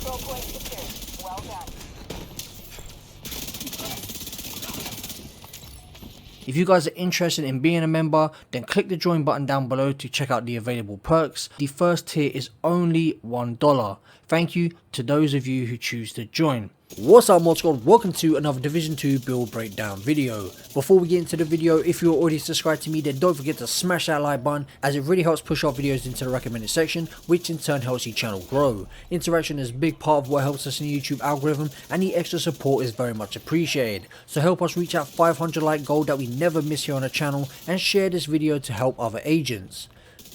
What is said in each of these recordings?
Control point secured. Well done. If you guys are interested in being a member, then click the join button down below to check out the available perks. The first tier is only $1. Thank you to those of you who choose to join. What's up mod squad, welcome to another Division 2 build breakdown video. Before we get into the video, if you're already subscribed to me, then don't forget to smash that like button, as it really helps push our videos into the recommended section, which in turn helps the channel grow. Interaction is a big part of what helps us in the YouTube algorithm, and the extra support is very much appreciated. So help us reach out 500 like goal that we never miss here on the channel, and share this video to help other agents.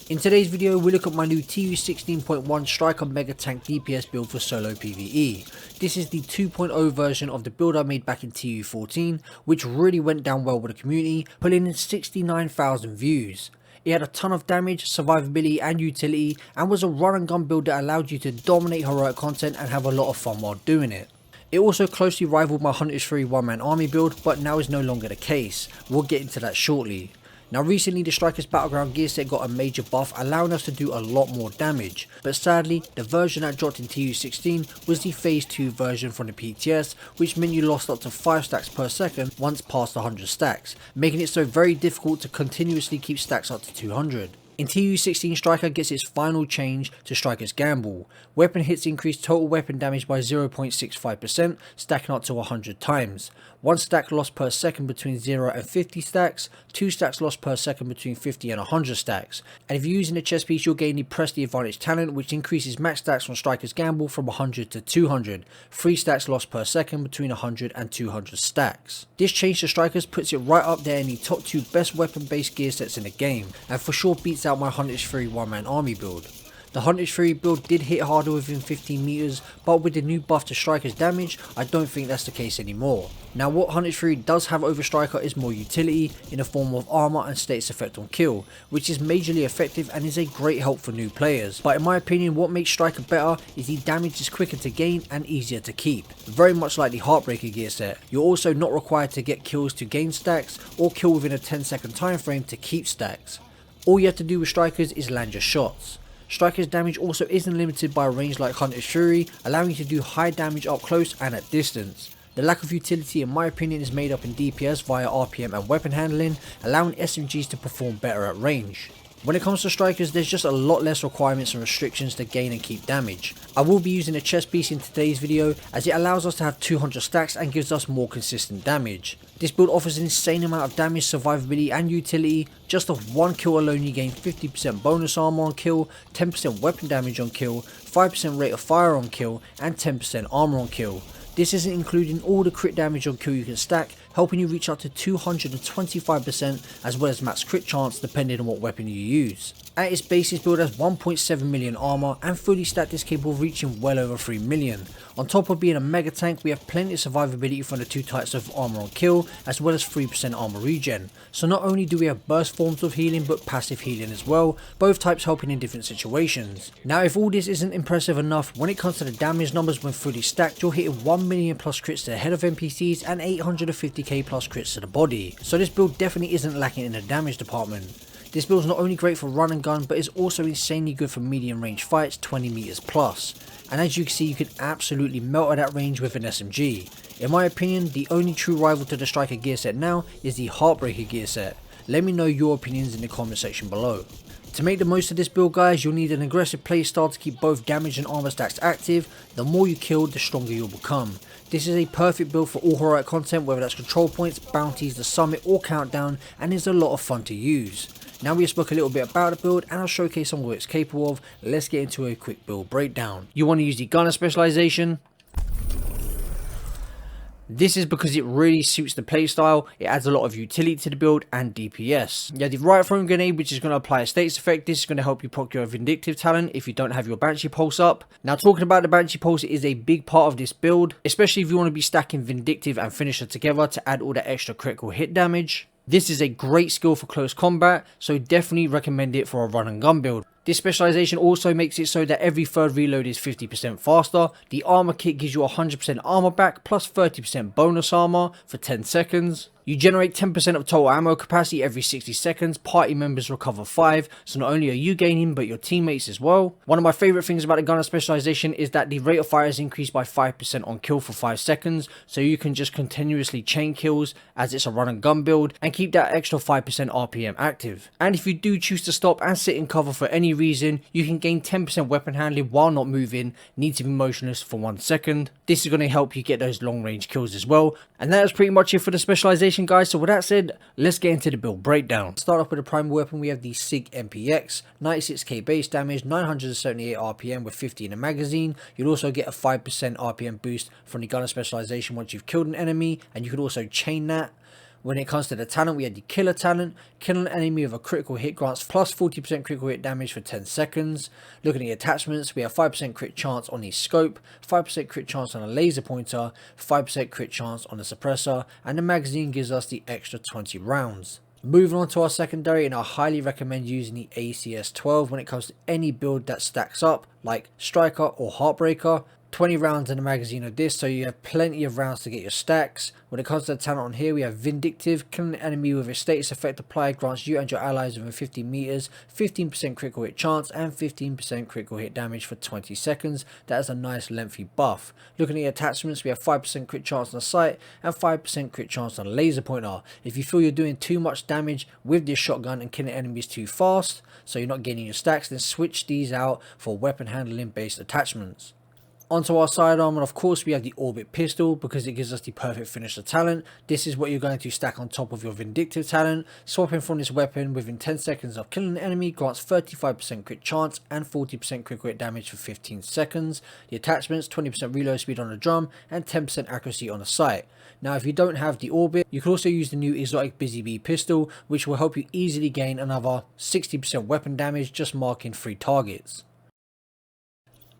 In today's video, we look at my new TU16.1 Striker Mega Tank DPS build for solo PVE. This is the 2.0 version of the build I made back in TU14, which really went down well with the community, pulling in 69,000 views. It had a ton of damage, survivability and utility, and was a run and gun build that allowed you to dominate heroic content and have a lot of fun while doing it. It also closely rivaled my Hunters 3 one-man army build, but now is no longer the case. We'll get into that shortly. Now recently the Striker's Battleground gear set got a major buff, allowing us to do a lot more damage, but sadly the version that dropped in TU16 was the phase 2 version from the PTS, which meant you lost up to 5 stacks per second once past 100 stacks, making it so very difficult to continuously keep stacks up to 200. In TU16, Striker gets its final change to Striker's Gamble. Weapon hits increase total weapon damage by 0.65%, stacking up to 100 times. 1 stack lost per second between 0 and 50 stacks, 2 stacks lost per second between 50 and 100 stacks. And if you're using the chest piece, you'll gain the Press the Advantage talent, which increases max stacks from Striker's Gamble from 100 to 200. 3 stacks lost per second between 100 and 200 stacks. This change to Strikers puts it right up there in the top 2 best weapon based gear sets in the game, and for sure beats out my Hunters 3 one-man army build. The Hunters 3 build did hit harder within 15 meters, but with the new buff to Striker's damage, I don't think that's the case anymore. Now what Hunters 3 does have over Striker is more utility in the form of armor and status effect on kill, which is majorly effective and is a great help for new players. But in my opinion, what makes Striker better is the damage is quicker to gain and easier to keep. Very much like the Heartbreaker gear set, you're also not required to get kills to gain stacks or kill within a 10-second time frame to keep stacks. All you have to do with Strikers is land your shots. Striker's damage also isn't limited by a range like Hunter's Fury, allowing you to do high damage up close and at distance. The lack of utility in my opinion is made up in DPS via RPM and weapon handling, allowing SMGs to perform better at range. When it comes to Strikers, there's just a lot less requirements and restrictions to gain and keep damage. I will be using a chest piece in today's video, as it allows us to have 200 stacks and gives us more consistent damage. This build offers an insane amount of damage, survivability and utility. Just off 1 kill alone you gain 50% bonus armor on kill, 10% weapon damage on kill, 5% rate of fire on kill and 10% armor on kill. This isn't including all the crit damage on kill you can stack, helping you reach up to 225% as well as max crit chance depending on what weapon you use. At its base, this build has 1.7 million armor and fully stacked is capable of reaching well over 3 million. On top of being a mega tank, we have plenty of survivability from the 2 types of armor on kill as well as 3% armor regen. So not only do we have burst forms of healing but passive healing as well, both types helping in different situations. Now if all this isn't impressive enough, when it comes to the damage numbers when fully stacked, you're hitting 1 million plus crits to the head of NPCs and 850k plus crits to the body. So this build definitely isn't lacking in the damage department. This build is not only great for run and gun, but is also insanely good for medium range fights 20 meters plus. And as you can see, you can absolutely melt at that range with an SMG. In my opinion, the only true rival to the Striker gear set now is the Heartbreaker gear set. Let me know your opinions in the comment section below. To make the most of this build guys, you'll need an aggressive playstyle to keep both damage and armor stacks active. The more you kill, the stronger you'll become. This is a perfect build for all heroic content, whether that's control points, bounties, the summit or countdown, and is a lot of fun to use. Now we have spoke a little bit about the build and I'll showcase some of what it's capable of. Let's get into a quick build breakdown. You want to use the gunner specialization. This is because it really suits the playstyle. It adds a lot of utility to the build and DPS. You have the right throwing grenade, which is going to apply a status effect. This is going to help you proc your vindictive talent if you don't have your Banshee Pulse up. Now talking about the Banshee Pulse, it is a big part of this build, especially if you want to be stacking vindictive and finisher together to add all that extra critical hit damage. This is a great skill for close combat, so definitely recommend it for a run and gun build. This specialization also makes it so that every third reload is 50% faster. The armor kit gives you 100% armor back plus 30% bonus armor for 10 seconds. You generate 10% of total ammo capacity every 60 seconds, party members recover 5, so not only are you gaining but your teammates as well. One of my favourite things about the gunner specialisation is that the rate of fire is increased by 5% on kill for 5 seconds, so you can just continuously chain kills as it's a run and gun build and keep that extra 5% RPM active. And if you do choose to stop and sit in cover for any reason, you can gain 10% weapon handling while not moving, need to be motionless for 1 second. This is going to help you get those long range kills as well. And that is pretty much it for the specialisation, guys. So with that said, let's get into the build breakdown. Start off with the primary weapon. We have the SIG MPX, 96k base damage, 978 RPM with 50 in a magazine. You'll also get a 5% RPM boost from the gunner specialisation once you've killed an enemy, and you can also chain that. When it comes to the talent, we had the killer talent. Kill an enemy with a critical hit grants plus 40% critical hit damage for 10 seconds. Looking at the attachments, we have 5% crit chance on the scope, 5% crit chance on a laser pointer, 5% crit chance on the suppressor, and the magazine gives us the extra 20 rounds. Moving on to our secondary, and I highly recommend using the ACS-12 when it comes to any build that stacks up, like Striker or Heartbreaker. 20 rounds in the magazine of this, so you have plenty of rounds to get your stacks. When it comes to the talent on here, we have Vindictive. Killing an enemy with a status effect applied grants you and your allies within 15 meters 15% critical hit chance and 15% critical hit damage for 20 seconds. That is a nice lengthy buff. Looking at the attachments, we have 5% crit chance on the sight and 5% crit chance on the laser pointer. If you feel you're doing too much damage with this shotgun and killing enemies too fast, so you're not gaining your stacks, then switch these out for weapon handling based attachments. Onto our sidearm, and of course we have the Orbit pistol because it gives us the perfect finisher talent. This is what you're going to stack on top of your Vindictive talent. Swapping from this weapon within 10 seconds of killing an enemy grants 35% crit chance and 40% critical hit damage for 15 seconds. The attachments, 20% reload speed on the drum and 10% accuracy on the sight. Now if you don't have the Orbit, you can also use the new exotic Busy Bee pistol, which will help you easily gain another 60% weapon damage just marking 3 targets.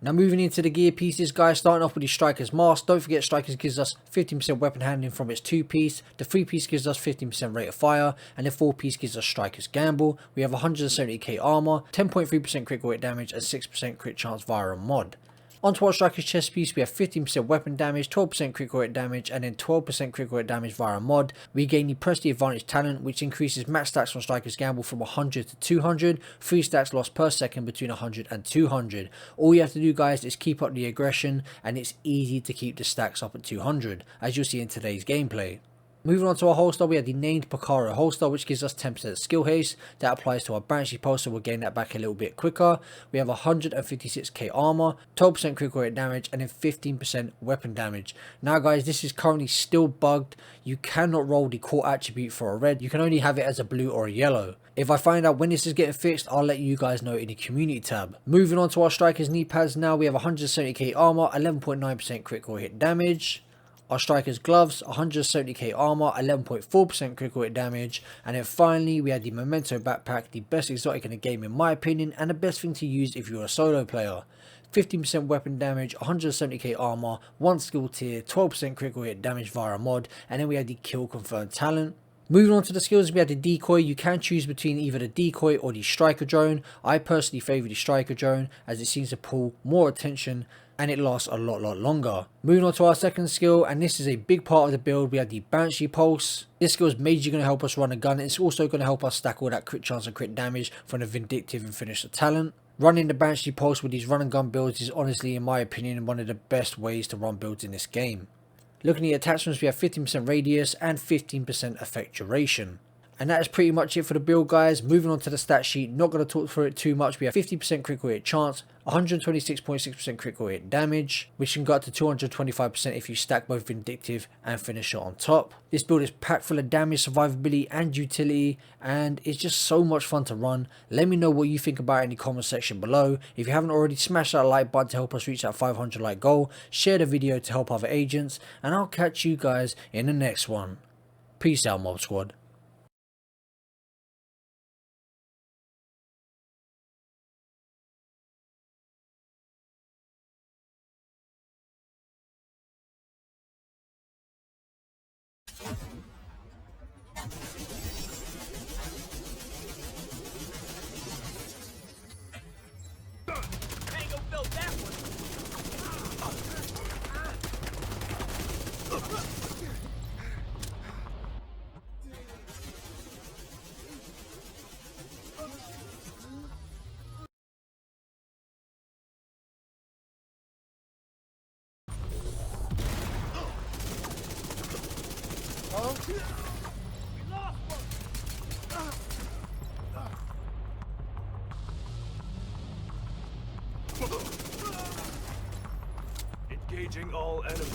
Now moving into the gear pieces, guys, starting off with the Striker's Mask. Don't forget Striker's gives us 15% weapon handling from its 2-piece, the 3-piece gives us 15% rate of fire, and the 4-piece gives us Striker's Gamble. We have 170k armor, 10.3% critical hit damage and 6% crit chance via a mod. Onto our Striker's chest piece, we have 15% weapon damage, 12% critical hit damage, and then 12% critical hit damage via a mod. We gain the Press the Advantage talent, which increases max stacks on Striker's Gamble from 100 to 200, 3 stacks lost per second between 100 and 200. All you have to do, guys, is keep up the aggression, and it's easy to keep the stacks up at 200, as you'll see in today's gameplay. Moving on to our holster, we have the named Picaro holster, which gives us 10% skill haste. That applies to our Banshee pulse, so we'll gain that back a little bit quicker. We have 156k armor, 12% critical hit damage, and then 15% weapon damage. Now guys, this is currently still bugged. You cannot roll the core attribute for a red. You can only have it as a blue or a yellow. If I find out when this is getting fixed, I'll let you guys know in the community tab. Moving on to our Striker's knee pads now, we have 170k armor, 11.9% critical hit damage. Our Striker's gloves, 170k armor, 11.4% critical hit damage. And then finally, we had the Memento backpack, the best exotic in the game in my opinion, and the best thing to use if you're a solo player. 15% weapon damage, 170k armor, 1 skill tier, 12% critical hit damage via a mod, and then we had the kill confirmed talent. Moving on to the skills, we have the decoy. You can choose between either the decoy or the striker drone. I personally favour the striker drone as it seems to pull more attention and it lasts a lot longer. Moving on to our second skill, and this is a big part of the build, we have the Banshee Pulse. This skill is majorly going to help us run a gun. It's also going to help us stack all that crit chance and crit damage from the Vindictive and Finisher talent. Running the Banshee Pulse with these run and gun builds is honestly, in my opinion, one of the best ways to run builds in this game. Looking at the attachments, we have 15% radius and 15% effect duration. And that is pretty much it for the build, guys. Moving on to the stat sheet, not going to talk through it too much. We have 50% critical hit chance, 126.6% critical hit damage, which can go up to 225% if you stack both Vindictive and Finisher on top. This build is packed full of damage, survivability and utility, and it's just so much fun to run. Let me know what you think about it in the comment section below. If you haven't already, smash that like button to help us reach that 500 like goal. Share the video to help other agents, and I'll catch you guys in the next one. Peace out, Mob Squad. Engaging all enemies.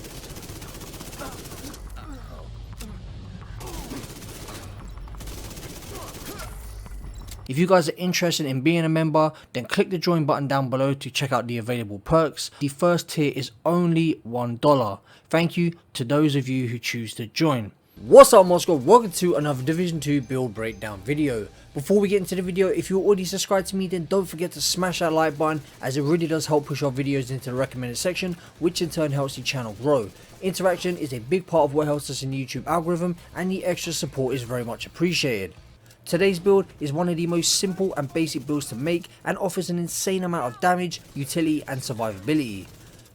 If you guys are interested in being a member, then click the join button down below to check out the available perks. The first tier is only $1. Thank you to those of you who choose to join. What's up, Moscow? Welcome to another Division 2 build breakdown video. Before we get into the video, if you're already subscribed to me, then don't forget to smash that like button, as it really does help push our videos into the recommended section, which in turn helps the channel grow. Interaction is a big part of what helps us in the YouTube algorithm, and the extra support is very much appreciated. Today's build is one of the most simple and basic builds to make, and offers an insane amount of damage, utility and survivability.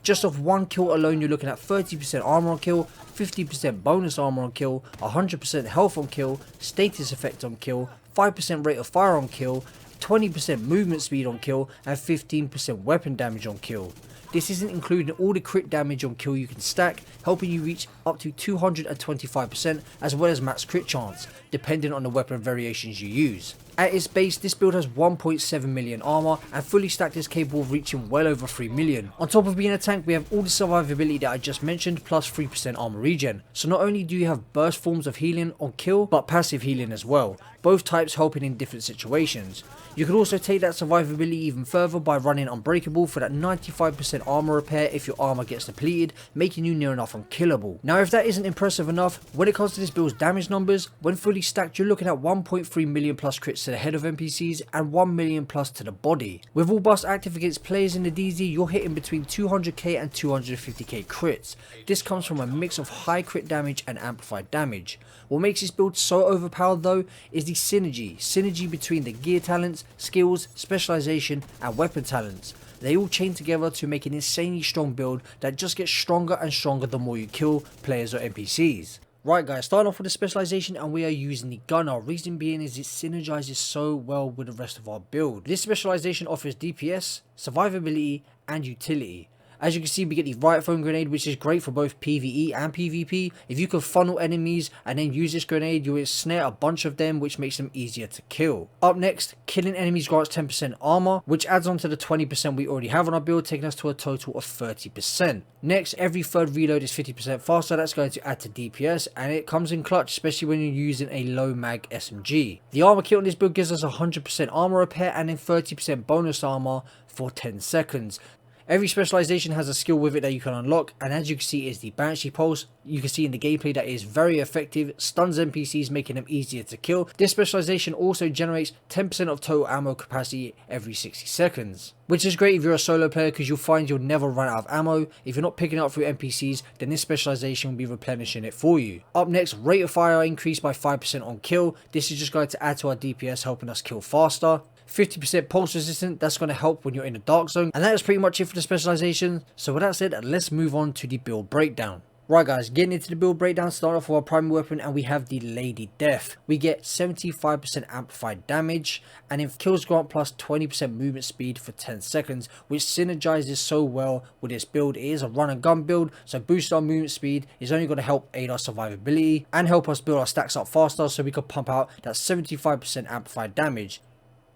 Just off one kill alone, you're looking at 30% armor on kill, 50% bonus armor on kill, 100% health on kill, status effect on kill, 5% rate of fire on kill, 20% movement speed on kill, and 15% weapon damage on kill. This isn't including all the crit damage on kill you can stack, helping you reach up to 225%, as well as max crit chance, depending on the weapon variations you use. At its base, this build has 1.7 million armor, and fully stacked is capable of reaching well over 3 million. On top of being a tank, we have all the survivability that I just mentioned, plus 3% armor regen. So not only do you have burst forms of healing on kill, but passive healing as well, both types helping in different situations. You could also take that survivability even further by running Unbreakable for that 95% armor repair if your armor gets depleted, making you near enough unkillable. Now, if that isn't impressive enough, when it comes to this build's damage numbers, when fully stacked, you're looking at 1.3 million plus crits to the head of NPCs and 1 million plus to the body. With all buffs active against players in the DZ, you're hitting between 200k and 250k crits. This comes from a mix of high crit damage and amplified damage. What makes this build so overpowered though is the synergy between the gear talents, skills, specialization and weapon talents. They all chain together to make an insanely strong build that just gets stronger and stronger the more you kill players or NPCs. Right guys, starting off with the specialization, and we are using the gunner. Reason being is it synergizes so well with the rest of our build. This specialization offers DPS, survivability and utility. As you can see, we get the riot foam grenade, which is great for both PVE and PvP. If you can funnel enemies and then use this grenade, you will snare a bunch of them, which makes them easier to kill. Up next, killing enemies grants 10% armor, which adds on to the 20% we already have on our build, taking us to a total of 30%. Next, every third reload is 50% faster. That's going to add to DPS, and it comes in clutch, especially when you're using a low mag SMG. The armor kit on this build gives us 100% armor repair and then 30% bonus armor for 10 seconds. Every specialization has a skill with it that you can unlock, and as you can see is the Banshee Pulse. You can see in the gameplay that is very effective, stuns NPCs, making them easier to kill. This specialization also generates 10% of total ammo capacity every 60 seconds. Which is great if you're a solo player, because you'll find you'll never run out of ammo. If you're not picking it up through NPCs, then this specialization will be replenishing it for you. Up next, rate of fire increased by 5% on kill. This is just going to add to our DPS, helping us kill faster. 50% pulse resistant, that's going to help when you're in a dark zone. And that is pretty much it for the specialization. So with that said, let's move on to the build breakdown. Right guys, getting into the build breakdown, start off with our primary weapon, and we have the Lady Death. We get 75% amplified damage, and if kills grant plus 20% movement speed for 10 seconds, which synergizes so well with this build. It is a run and gun build, so boost our movement speed is only going to help aid our survivability and help us build our stacks up faster, so we can pump out that 75% amplified damage.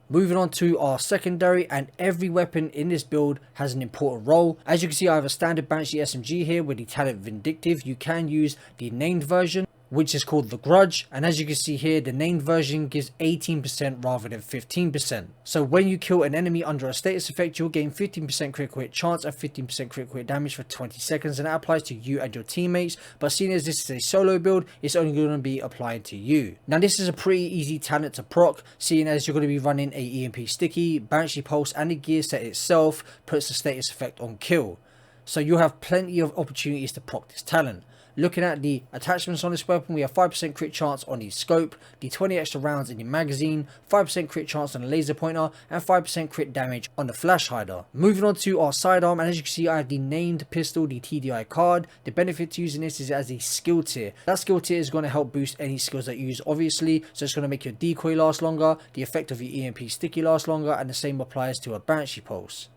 Moving on to our secondary, and every weapon in this build has an important role. As you can see, I have a standard Banshee SMG here with the talent Vindictive. You can use the named version, which is called the Grudge, and as you can see here, the named version gives 18% rather than 15%. So when you kill an enemy under a status effect, you'll gain 15% critical hit chance and 15% critical hit damage for 20 seconds, and that applies to you and your teammates. But seeing as this is a solo build, it's only going to be applied to you. Now this is a pretty easy talent to proc, seeing as you're going to be running a EMP sticky, Banshee Pulse, and the gear set itself puts the status effect on kill. So you'll have plenty of opportunities to proc this talent. Looking at the attachments on this weapon, we have 5% crit chance on the scope, the 20 extra rounds in the magazine, 5% crit chance on the laser pointer, and 5% crit damage on the flash hider. Moving on to our sidearm, and as you can see, I have the named pistol, the TDI card. The benefit to using this is as a skill tier. That skill tier is going to help boost any skills that you use, obviously, so it's going to make your decoy last longer, the effect of your EMP sticky last longer, and the same applies to a Banshee Pulse.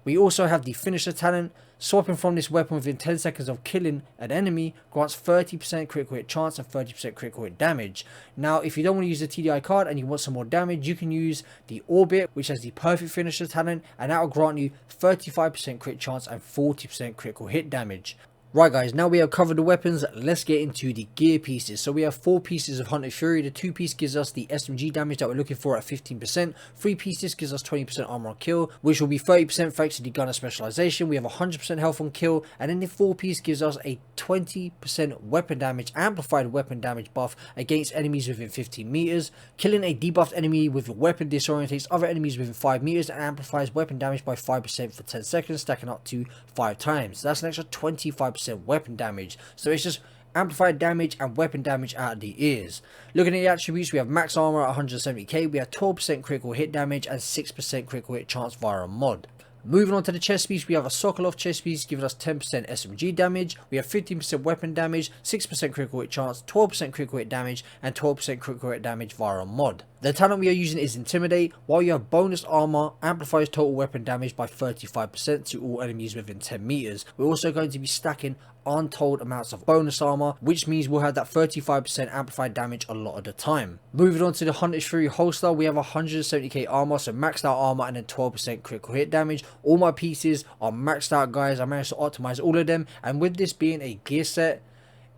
We also have the finisher talent. Swapping from this weapon within 10 seconds of killing an enemy grants 30% critical hit chance and 30% critical hit damage. Now, if you don't want to use the TDI card and you want some more damage, you can use the Orbit, which has the perfect finisher talent, and that will grant you 35% crit chance and 40% critical hit damage. Right guys, now we have covered the weapons, let's get into the gear pieces. So we have 4 pieces of Hunted Fury. The 2 piece gives us the SMG damage that we're looking for at 15%. 3 pieces gives us 20% armor on kill, which will be 30% thanks to the gunner specialization. We have 100% health on kill, and then the 4 piece gives us a 20% weapon damage, amplified weapon damage buff against enemies within 15 meters. Killing a debuffed enemy with a weapon disorientates other enemies within 5 meters and amplifies weapon damage by 5% for 10 seconds, stacking up to 5 times. That's an extra 25% weapon damage, so it's just amplified damage and weapon damage out of the ears. Looking at the attributes, we have max armor at 170k, we have 12% critical hit damage and 6% critical hit chance via a mod. Moving on to the chest piece, we have a Sokolov chest piece giving us 10% SMG damage, we have 15% weapon damage, 6% critical hit chance, 12% critical hit damage, and 12% critical hit damage via a mod. The talent we are using is Intimidate, while you have bonus armor, amplifies total weapon damage by 35% to all enemies within 10 meters. We're also going to be stacking untold amounts of bonus armor, which means we'll have that 35% amplified damage a lot of the time. Moving on to the Hunted Fury holster, we have 170k armor, so maxed out armor and then 12% critical hit damage. All my pieces are maxed out guys, I managed to optimize all of them, and with this being a gear set,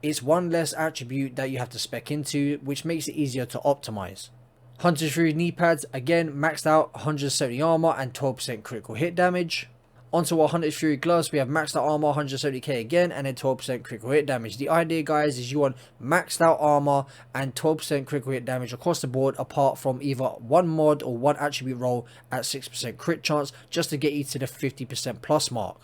it's one less attribute that you have to spec into, which makes it easier to optimize. Hunted Fury knee pads, again maxed out, 170 armor and 12% critical hit damage. Onto our Hunted Fury gloves, we have maxed out armor, 170k again, and then 12% critical hit damage. The idea guys is you want maxed out armor and 12% critical hit damage across the board, apart from either one mod or one attribute roll at 6% crit chance, just to get you to the 50% plus mark.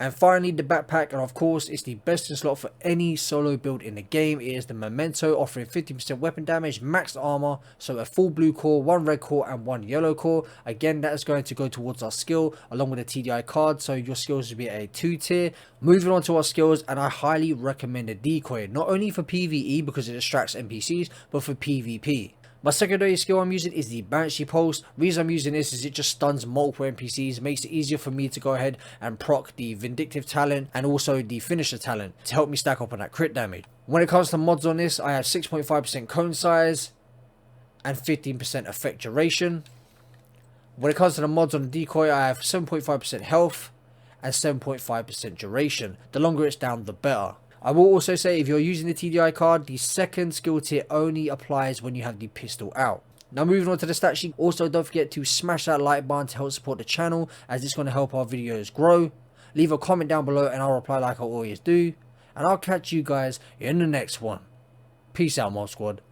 And finally, the backpack, and of course it's the best in slot for any solo build in the game. It is the Memento, offering 50% weapon damage, maxed armor, so a full blue core, 1 red core and 1 yellow core. Again, that is going to go towards our skill along with the TDI card, so your skills will be a 2 tier. Moving on to our skills, and I highly recommend the decoy, not only for PvE because it distracts NPCs, but for PvP. My secondary skill I'm using is the Banshee Pulse. Reason I'm using this is it just stuns multiple NPCs, makes it easier for me to go ahead and proc the Vindictive talent and also the Finisher talent to help me stack up on that crit damage. When it comes to mods on this, I have 6.5% cone size and 15% effect duration. When it comes to the mods on the decoy, I have 7.5% health and 7.5% duration. The longer it's down, the better. I will also say, if you're using the TDI card, the second skill tier only applies when you have the pistol out. Now moving on to the stat sheet, also don't forget to smash that like button to help support the channel, as it's going to help our videos grow. Leave a comment down below and I'll reply like I always do. And I'll catch you guys in the next one. Peace out, Mod Squad.